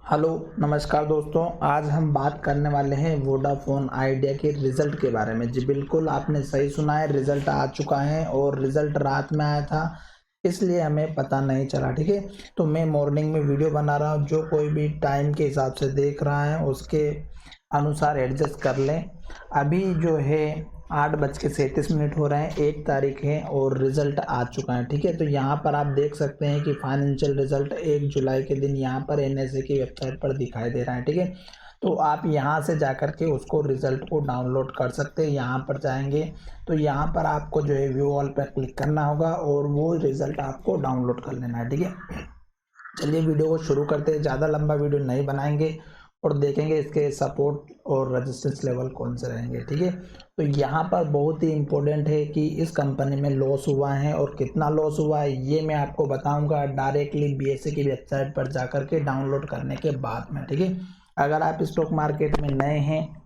Hello नमस्कार दोस्तों। आज हम बात करने वाले हैं वोडाफोन आइडिया के रिज़ल्ट के बारे में। जी बिल्कुल, आपने सही सुना है, रिज़ल्ट आ चुका है और रिज़ल्ट रात में आया था, इसलिए हमें पता नहीं चला। ठीक है, तो मैं मॉर्निंग में वीडियो बना रहा हूँ। जो कोई भी टाइम के हिसाब से देख रहा है उसके अनुसार एडजस्ट कर लें। अभी जो है 8:37 हो रहे हैं, 1 तारीख है और रिज़ल्ट आ चुका है। ठीक है, तो यहाँ पर आप देख सकते हैं कि फाइनेंशियल रिज़ल्ट 1 जुलाई के दिन यहाँ पर एनएसए की वेबसाइट पर दिखाई दे रहा है। ठीक है, तो आप यहाँ से जाकर के उसको रिज़ल्ट को डाउनलोड कर सकते हैं। यहाँ पर जाएंगे तो यहाँ पर आपको जो है व्यू ऑल पर क्लिक करना होगा और वो रिज़ल्ट आपको डाउनलोड कर लेना है। ठीक है, चलिए वीडियो को शुरू करते हैं। ज़्यादा लंबा वीडियो नहीं बनाएंगे और देखेंगे इसके सपोर्ट और रजिस्टेंस लेवल कौन से रहेंगे। ठीक है, तो यहाँ पर बहुत ही इम्पोर्टेंट है कि इस कंपनी में लॉस हुआ है और कितना लॉस हुआ है ये मैं आपको बताऊंगा डायरेक्टली बीएसए की वेबसाइट पर जाकर के डाउनलोड करने के बाद में। ठीक है, अगर आप स्टॉक मार्केट में नए हैं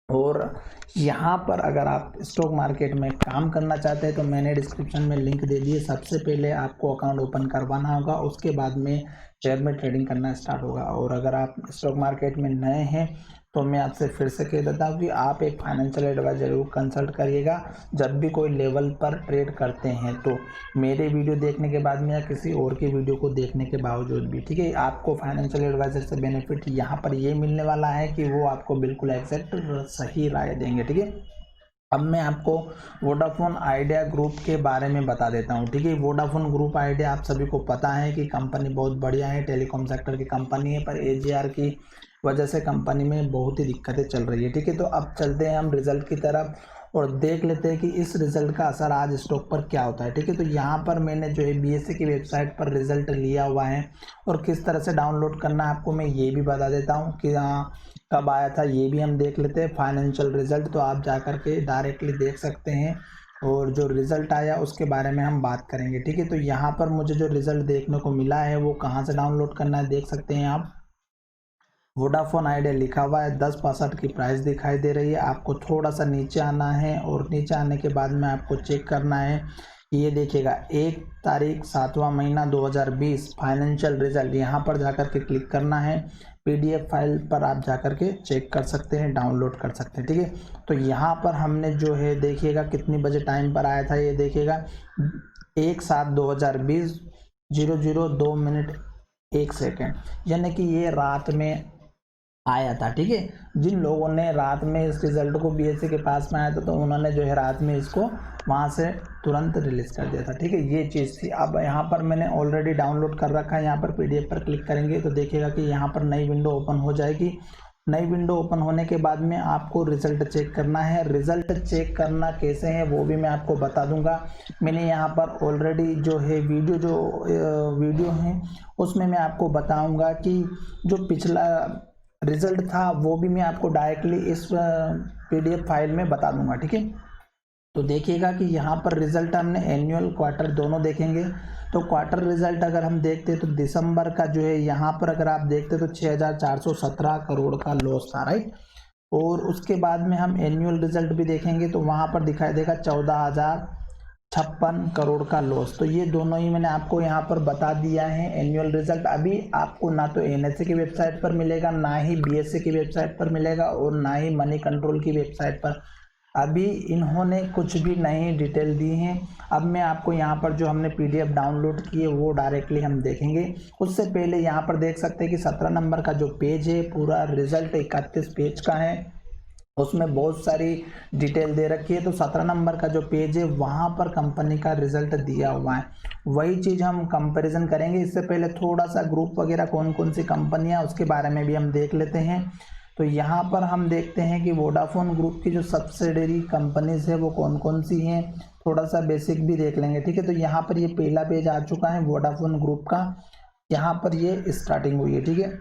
और यहाँ पर अगर आप स्टॉक मार्केट में काम करना चाहते हैं तो मैंने डिस्क्रिप्शन में लिंक दे दिए। सबसे पहले आपको अकाउंट ओपन करवाना होगा, उसके बाद में शेयर में ट्रेडिंग करना स्टार्ट होगा। और अगर आप स्टॉक मार्केट में नए हैं तो मैं आपसे फिर से कह देता हूँ कि आप एक फाइनेंशियल एडवाइजर जरूर कंसल्ट करिएगा जब भी कोई लेवल पर ट्रेड करते हैं। तो मेरे वीडियो देखने के बाद में या किसी और की वीडियो को देखने के बावजूद भी, ठीक है, आपको फाइनेंशियल एडवाइजर से बेनिफिट यहाँ पर ये मिलने वाला है कि वो आपको बिल्कुल एग्जैक्ट सही राय देंगे। ठीक है, अब मैं आपको वोडाफोन आइडिया ग्रुप के बारे में बता देता हूँ। ठीक है, वोडाफोन ग्रुप आइडिया आप सभी को पता है कि कंपनी बहुत बढ़िया है, टेलीकॉम सेक्टर की कंपनी है, पर एजीआर की वजह से कंपनी में बहुत ही दिक्कतें चल रही है। ठीक है, तो अब चलते हैं हम रिजल्ट की तरफ और देख लेते हैं कि इस रिजल्ट का असर आज स्टॉक पर क्या होता है। ठीक है, तो यहाँ पर मैंने जो है बीएसए की वेबसाइट पर रिजल्ट लिया हुआ है और किस तरह से डाउनलोड करना है आपको मैं ये भी बता देता हूँ कि हाँ कब आया था ये भी हम देख लेते हैं। फाइनेंशियल रिजल्ट तो आप जाकर के डायरेक्टली देख सकते हैं और जो रिजल्ट आया उसके बारे में हम बात करेंगे। ठीक है, तो यहाँ पर मुझे जो रिजल्ट देखने को मिला है वो कहाँ से डाउनलोड करना है देख सकते हैं आप। वोडाफोन आइडिया लिखा हुआ है, 10.62 की प्राइस दिखाई दे रही है। आपको थोड़ा सा नीचे आना है और नीचे आने के बाद में आपको चेक करना है। ये देखिएगा 1 तारीख 7वां महीना 2020 फाइनेंशियल रिजल्ट, यहाँ पर जाकर के क्लिक करना है। पीडीएफ फाइल पर आप जाकर के चेक कर सकते हैं, डाउनलोड कर सकते हैं। ठीक है, तो यहाँ पर हमने जो है देखिएगा कितनी बजे टाइम पर आया था, ये देखिएगा 1/7/2020 00:02 यानी कि ये रात में आया था। ठीक है, जिन लोगों ने रात में इस रिजल्ट को बीएससी के पास में आया था तो उन्होंने जो है रात में इसको वहां से तुरंत रिलीज कर दिया था। ठीक है, ये चीज़ थी। अब यहाँ पर मैंने ऑलरेडी डाउनलोड कर रखा है, यहाँ पर पीडीएफ पर क्लिक करेंगे तो देखिएगा कि यहाँ पर नई विंडो ओपन हो जाएगी। नई विंडो ओपन होने के बाद में आपको रिजल्ट चेक करना है। रिजल्ट चेक करना कैसे है वो भी मैं आपको बता दूंगा। मैंने यहाँ पर ऑलरेडी जो है वीडियो है उसमें मैं आपको बताऊंगा कि जो पिछला रिजल्ट था वो भी मैं आपको डायरेक्टली इस पीडीएफ फाइल में बता दूंगा। ठीक है, तो देखिएगा कि यहाँ पर रिजल्ट हमने एनुअल क्वार्टर दोनों देखेंगे। तो क्वार्टर रिजल्ट अगर हम देखते हैं तो दिसंबर का जो है यहाँ पर अगर आप देखते हैं तो 6,417 करोड़ का लॉस था, राइट। और उसके बाद में हम एनुअल रिजल्ट भी देखेंगे तो वहाँ पर दिखाई देगा 14,056 करोड़ का लॉस। तो ये दोनों ही मैंने आपको यहाँ पर बता दिया है। एनुअल रिजल्ट अभी आपको ना तो एनएसए की वेबसाइट पर मिलेगा, ना ही बीएसए की वेबसाइट पर मिलेगा और ना ही मनी कंट्रोल की वेबसाइट पर। अभी इन्होंने कुछ भी नई डिटेल दी हैं। अब मैं आपको यहाँ पर जो हमने पीडीएफ डाउनलोड की है वो डायरेक्टली हम देखेंगे। उससे पहले यहाँ पर देख सकते हैं कि 17 नंबर का जो पेज है पूरा रिजल्ट 31 पेज का है, उसमें बहुत सारी डिटेल दे रखी है। तो 17 नंबर का जो पेज है वहाँ पर कंपनी का रिजल्ट दिया हुआ है, वही चीज़ हम कंपैरिजन करेंगे। इससे पहले थोड़ा सा ग्रुप वगैरह कौन कौन सी कंपनियाँ उसके बारे में भी हम देख लेते हैं। तो यहाँ पर हम देखते हैं कि वोडाफोन ग्रुप की जो सब्सिडरी कंपनीज है वो कौन कौन सी हैं, थोड़ा सा बेसिक भी देख लेंगे। ठीक है, तो यहाँ पर ये पहला पेज आ चुका है वोडाफोन ग्रुप का, यहाँ पर ये स्टार्टिंग हुई है। ठीक है,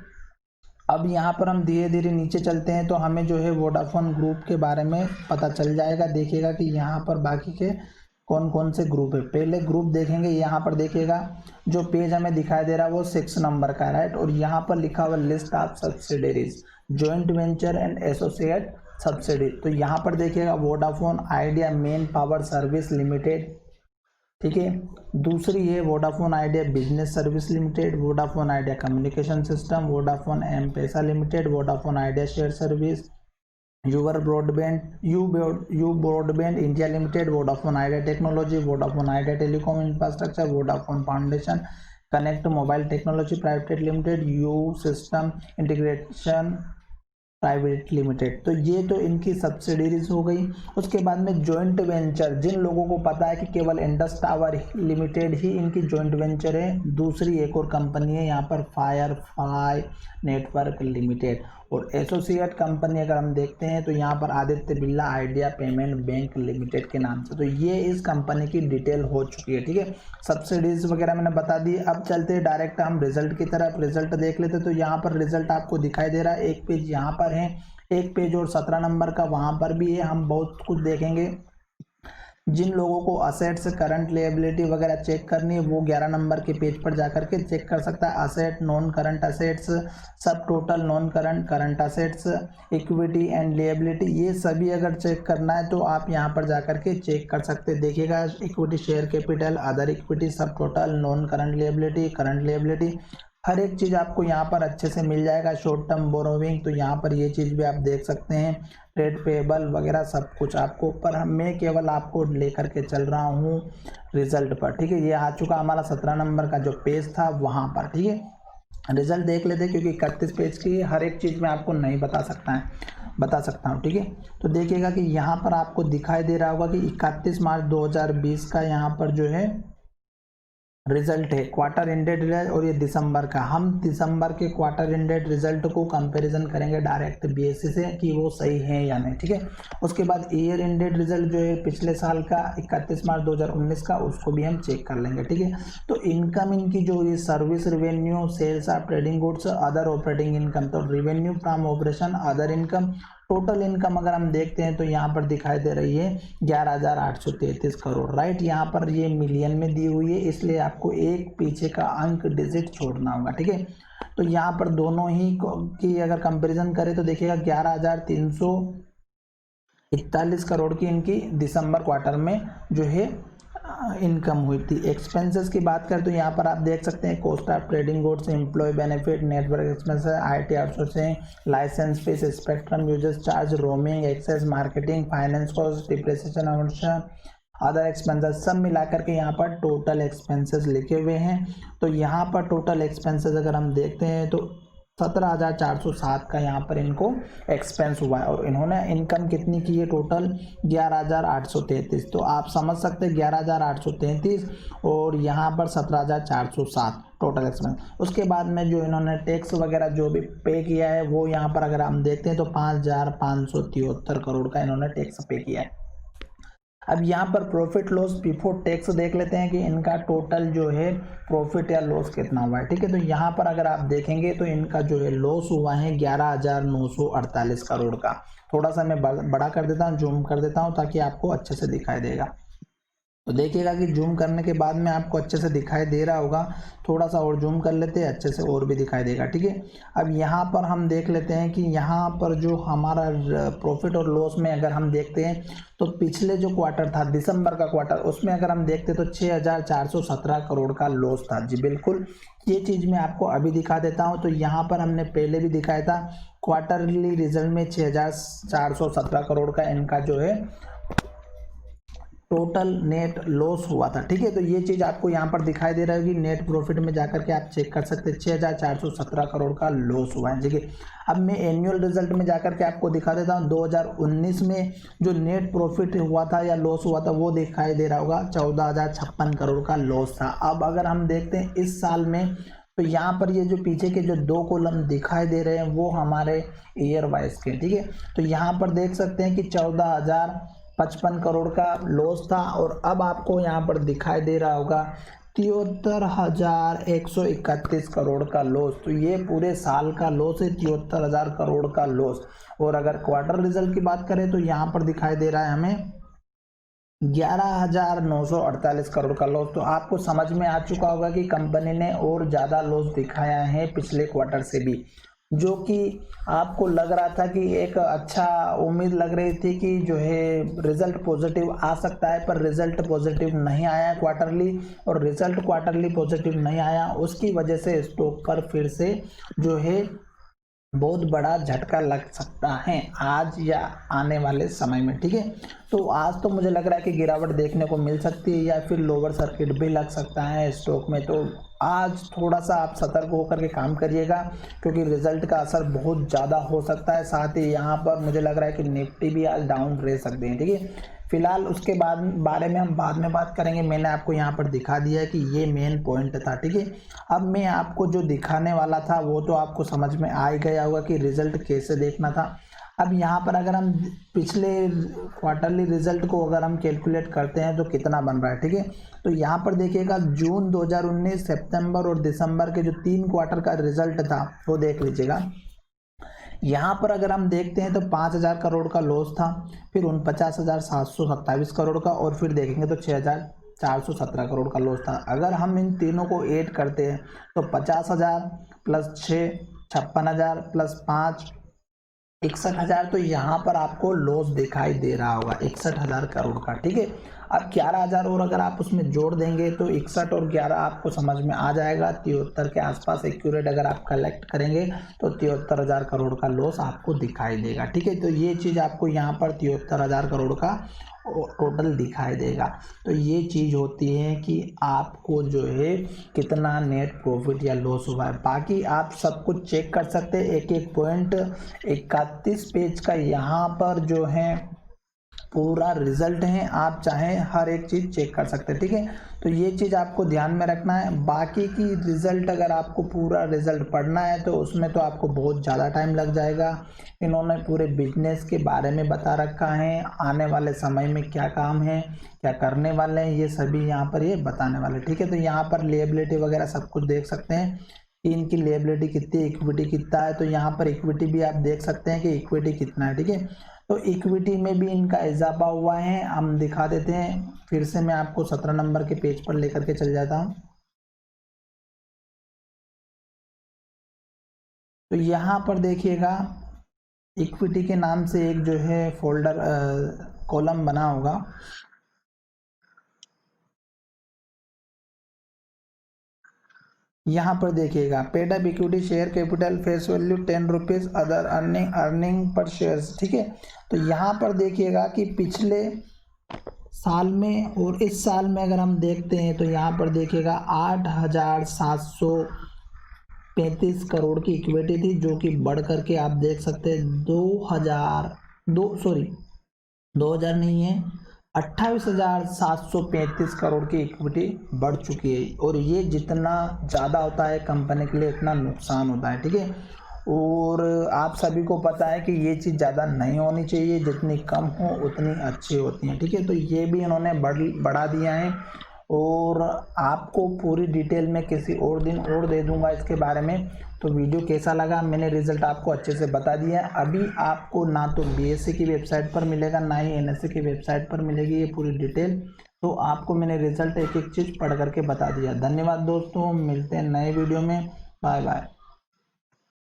अब यहाँ पर हम धीरे धीरे नीचे चलते हैं तो हमें जो है वोडाफोन ग्रुप के बारे में पता चल जाएगा। देखिएगा कि यहाँ पर बाकी के कौन कौन से ग्रुप है। पहले ग्रुप देखेंगे, यहाँ पर देखिएगा जो पेज हमें दिखाई दे रहा है वो 6 नंबर का है, राइट। और यहाँ पर लिखा हुआ list of subsidiaries, joint venture and associate subsidy. तो यहाँ पर देखिएगा Vodafone Idea main power service limited, ठीक है। दूसरी है Vodafone Idea business service limited, Vodafone Idea communication system, Vodafone M Pesa limited, Vodafone Idea share service, You broadband India limited, Vodafone Idea technology, Vodafone Idea telecom infrastructure, Vodafone foundation connect mobile technology private limited, you system integration private limited. तो ये तो इनकी subsidies हो गई। उसके बाद में joint venture, जिन लोगों को पता है कि केवल इंडस टावर लिमिटेड ही इनकी जॉइंट वेंचर है, दूसरी एक और कंपनी है यहाँ पर फायरफ्लाई नेटवर्क लिमिटेड। और एसोसिएट कंपनी अगर हम देखते हैं तो यहाँ पर Aditya Birla idea payment bank limited के नाम से। तो ये इस कंपनी की डिटेल हो चुकी है, ठीक है। सब्सिडीज वगैरह मैंने बता दी। अब चलते हैं डायरेक्ट हम रिजल्ट की तरफ, रिजल्ट देख लेते। तो यहाँ पर रिजल्ट आपको दिखाई दे रहा है, एक पेज यहाँ पर है, एक पेज और 17 नंबर का वहाँ पर भी है। हम बहुत कुछ देखेंगे। जिन लोगों को असेट्स करंट लिएबिलिटी वगैरह चेक करनी है वो 11 नंबर के पेज पर जाकर के चेक कर सकता है। असेट, नॉन करंट असेट्स, सब total, non current, current assets, equity and liability, ये सभी अगर चेक करना है तो आप यहाँ पर जाकर के चेक कर सकते हैं। देखिएगा equity share capital, other equity, sub total, non current liability, current liability, हर एक चीज़ आपको यहाँ पर अच्छे से मिल जाएगा। शॉर्ट टर्म बोरोविंग, तो यहाँ पर ये चीज़ भी आप देख सकते हैं, ट्रेड पेबल वगैरह सब कुछ आपको, पर मैं केवल आपको लेकर के चल रहा हूँ रिजल्ट पर, ठीक है। ये आ चुका हमारा 17 नंबर का जो पेज था वहाँ पर, ठीक है। रिजल्ट देख लेते क्योंकि 31 पेज की हर एक चीज़ में आपको नहीं बता सकता हूँ, ठीक है। तो देखिएगा कि यहाँ पर आपको दिखाई दे रहा होगा कि 31 मार्च 2020 का यहाँ पर जो है रिजल्ट है, क्वार्टर एंडेड रिजल्ट, और ये दिसंबर का। हम दिसंबर के क्वार्टर एंडेड रिजल्ट को कंपैरिजन करेंगे डायरेक्ट बीएससी से कि वो सही है या नहीं, ठीक है। उसके बाद ईयर एंडेड रिजल्ट जो है पिछले साल का 31 मार्च 2019 का, उसको भी हम चेक कर लेंगे, ठीक है। तो इनकम इनकी जो ये service revenue, sales of trading goods, other operating income, तो revenue from operation, other income, total income अगर हम देखते हैं तो यहाँ पर दिखाई दे रही है 11,833 करोड़, राइट। यहाँ पर ये मिलियन में दी हुई है, इसलिए आपको एक पीछे का अंक डिजिट छोड़ना होगा, ठीक है। तो यहाँ पर दोनों ही की अगर कंपैरिजन करें तो देखिएगा 11,341 करोड़ की इनकी दिसंबर क्वार्टर में जो है इनकम हुई थी। एक्सपेंसेस की बात करें तो यहाँ पर आप देख सकते हैं cost of trading goods, employ benefit, network expenses, IT outsourcing, licence fees, spectrum users charge, roaming, access, marketing, finance cost, depreciation, other expenses, सब मिलाकर के यहाँ पर टोटल एक्सपेंसेस लिखे हुए हैं। तो यहाँ पर टोटल एक्सपेंसेस अगर हम देखते हैं तो 17,407 का यहाँ पर इनको एक्सपेंस हुआ है, और इन्होंने इनकम कितनी की है टोटल 11,833। तो आप समझ सकते हैं 11,833 और यहाँ पर 17,407 टोटल एक्सपेंस। उसके बाद में जो इन्होंने टैक्स वगैरह जो भी पे किया है वो यहाँ पर अगर हम देखते हैं तो 5,573 करोड़ का इन्होंने टैक्स पे किया है। अब यहाँ पर प्रॉफिट लॉस बिफोर टैक्स देख लेते हैं कि इनका टोटल जो है प्रॉफिट या लॉस कितना हुआ है, ठीक है। तो यहाँ पर अगर आप देखेंगे तो इनका जो है लॉस हुआ है 11,948 करोड़ का। थोड़ा सा मैं बड़ा कर देता हूँ, जूम कर देता हूँ ताकि आपको अच्छे से दिखाई देगा। तो देखिएगा कि जूम करने के बाद में आपको अच्छे से दिखाई दे रहा होगा। थोड़ा सा और जूम कर लेते हैं, अच्छे से और भी दिखाई देगा, ठीक है। अब यहाँ पर हम देख लेते हैं कि यहाँ पर जो हमारा प्रॉफिट और लॉस में अगर हम देखते हैं तो पिछले जो क्वार्टर था दिसंबर का क्वार्टर, उसमें अगर हम देखते तो 6,417 करोड़ का लॉस था। जी बिल्कुल, ये चीज़ मैं आपको अभी दिखा देता हूँ। तो यहाँ पर हमने पहले भी दिखाया था क्वार्टरली रिजल्ट में 6,417 करोड़ का इनका जो है टोटल नेट लॉस हुआ था, ठीक है। तो ये चीज़ आपको यहाँ पर दिखाई दे रहा है कि नेट प्रॉफिट में जाकर के आप चेक कर सकते हैं 6,417 करोड़ का लॉस हुआ है, ठीक है। अब मैं एनुअल रिजल्ट में जाकर के आपको दिखा देता हूँ 2019 में जो नेट प्रॉफिट हुआ था या लॉस हुआ था वो दिखाई दे रहा होगा 14,056 करोड़ का लॉस था। अब अगर हम देखते हैं इस साल में तो यहाँ पर ये जो पीछे के जो दो कॉलम दिखाई दे रहे हैं वो हमारे ईयर वाइज के, ठीक है। तो यहाँ पर देख सकते हैं कि 14,055 करोड़ का लॉस था, और अब आपको यहाँ पर दिखाई दे रहा होगा 73,131 करोड़ का लॉस। तो ये पूरे साल का लॉस है, 73,000 करोड़ का लॉस। और अगर क्वार्टर रिजल्ट की बात करें तो यहाँ पर दिखाई दे रहा है हमें 11,948 करोड़ का लॉस। तो आपको समझ में आ चुका होगा कि कंपनी ने और ज़्यादा लॉस दिखाया है पिछले क्वार्टर से भी। जो कि आपको लग रहा था कि एक अच्छा उम्मीद लग रही थी कि जो है रिजल्ट पॉजिटिव आ सकता है, पर रिजल्ट पॉजिटिव नहीं आया क्वार्टरली, और रिजल्ट क्वार्टरली पॉजिटिव नहीं आया, उसकी वजह से स्टॉक पर फिर से जो है बहुत बड़ा झटका लग सकता है आज या आने वाले समय में। ठीक है, तो आज तो मुझे लग रहा है कि गिरावट देखने को मिल सकती है या फिर लोअर सर्किट भी लग सकता है स्टॉक में। तो आज थोड़ा सा आप सतर्क होकर के काम करिएगा, क्योंकि रिजल्ट का असर बहुत ज़्यादा हो सकता है। साथ ही यहाँ पर मुझे लग रहा है कि निफ्टी भी आज डाउन रह सकते हैं। ठीक है, फिलहाल उसके बाद बारे में हम बाद में बात करेंगे। मैंने आपको यहाँ पर दिखा दिया है कि ये मेन पॉइंट था। ठीक है, अब मैं आपको जो दिखाने वाला था वो तो आपको समझ में आ ही गया होगा कि रिजल्ट कैसे देखना था। अब यहाँ पर अगर हम पिछले क्वार्टरली रिजल्ट को अगर हम कैलकुलेट करते हैं तो कितना बन रहा है। ठीक है, तो यहाँ पर देखिएगा जून 2019, सितंबर और दिसंबर के जो 3 क्वार्टर का रिजल्ट था वो देख लीजिएगा। यहाँ पर अगर हम देखते हैं तो 5,000 करोड़ का लॉस था, फिर 49,727 करोड़ का, और फिर देखेंगे तो 6,417 करोड़ का लॉस था। अगर हम इन तीनों को ऐड करते हैं तो 50,000 प्लस 6 56,000 प्लस 5 61,000, तो यहाँ पर आपको लॉस दिखाई दे रहा होगा 61,000 करोड़ का। ठीक है, अब 11,000 और अगर आप उसमें जोड़ देंगे तो 61 और 11 आपको समझ में आ जाएगा। 73 के आसपास एक्यूरेट अगर आप कलेक्ट करेंगे तो 73,000 करोड़ का लॉस आपको दिखाई देगा। ठीक है, तो ये चीज़ आपको यहाँ पर 73,000 करोड़ का टोटल दिखाई देगा। तो ये चीज़ होती है कि आपको जो है कितना नेट प्रॉफिट या लॉस हुआ है। बाकी आप सब कुछ चेक कर सकते हैं, एक एक पॉइंट 31 पेज का यहाँ पर जो है पूरा रिजल्ट है, आप चाहें हर एक चीज़ चेक कर सकते हैं। ठीक है, तो ये चीज़ आपको ध्यान में रखना है। बाकी की रिजल्ट अगर आपको पूरा रिजल्ट पढ़ना है तो उसमें तो आपको बहुत ज़्यादा टाइम लग जाएगा। इन्होंने पूरे बिजनेस के बारे में बता रखा है, आने वाले समय में क्या काम है, क्या करने वाले हैं, ये सभी यहाँ पर ये बताने वाले। ठीक है, तो यहाँ पर लेबिलिटी वगैरह सब कुछ देख सकते हैं कि इनकी लेबिलिटी कितनी, इक्विटी कितना है। तो यहाँ पर इक्विटी भी आप देख सकते हैं कि इक्विटी कितना है। ठीक है, तो इक्विटी में भी इनका इजाफा हुआ है, हम दिखा देते हैं। फिर से मैं आपको 17 नंबर के पेज पर लेकर के चल जाता हूं। तो यहाँ पर देखिएगा इक्विटी के नाम से एक जो है फोल्डर कॉलम बना होगा। यहाँ पर देखिएगा paid up equity share capital face value 10 rupees, other earning per share. ठीक है, तो यहाँ पर देखिएगा कि पिछले साल में और इस साल में अगर हम देखते हैं तो यहाँ पर देखिएगा 8,735 करोड़ की इक्विटी थी, जो कि बढ़ करके आप देख सकते हैं 2000 नहीं है 28,735 करोड़ की इक्विटी बढ़ चुकी है। और ये जितना ज़्यादा होता है कंपनी के लिए उतना नुकसान होता है। ठीक है, और आप सभी को पता है कि ये चीज़ ज़्यादा नहीं होनी चाहिए, जितनी कम हो उतनी अच्छी होती है। ठीक है, तो ये भी इन्होंने बढ़ा दिया है, और आपको पूरी डिटेल में किसी और दिन और दे दूंगा इसके बारे में। तो वीडियो कैसा लगा, मैंने रिजल्ट आपको अच्छे से बता दिया है। अभी आपको ना तो बीएससी की वेबसाइट पर मिलेगा ना ही एनएससी की वेबसाइट पर मिलेगी ये पूरी डिटेल। तो आपको मैंने रिजल्ट एक एक चीज़ पढ़ करके बता दिया। धन्यवाद दोस्तों, मिलते हैं नए वीडियो में, बाय बाय।